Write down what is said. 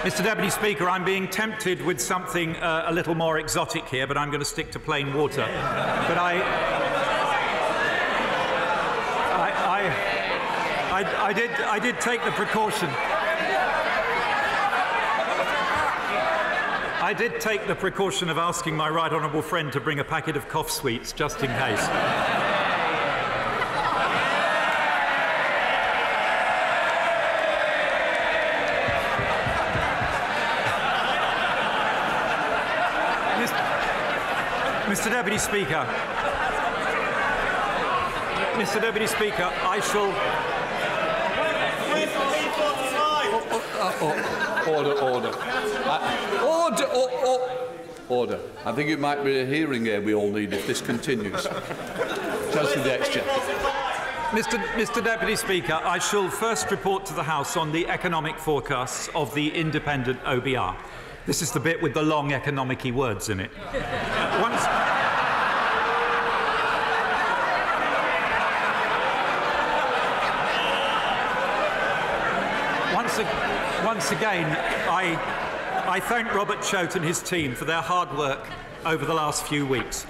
Mr. Deputy Speaker, I'm being tempted with something a little more exotic here, but I'm going to stick to plain water. But I did take the precaution. I did take the precaution of asking my right honourable friend to bring a packet of cough sweets, just in case. Mr. Deputy Speaker, I shall... Order. I think it might be a hearing aid we all need if this continues. Chancellor the Exchequer. Mr. Deputy Speaker, I shall first report to the House on the economic forecasts of the independent OBR. This is the bit with the long economic-y words in it. Once again, I thank Robert Choate and his team for their hard work over the last few weeks.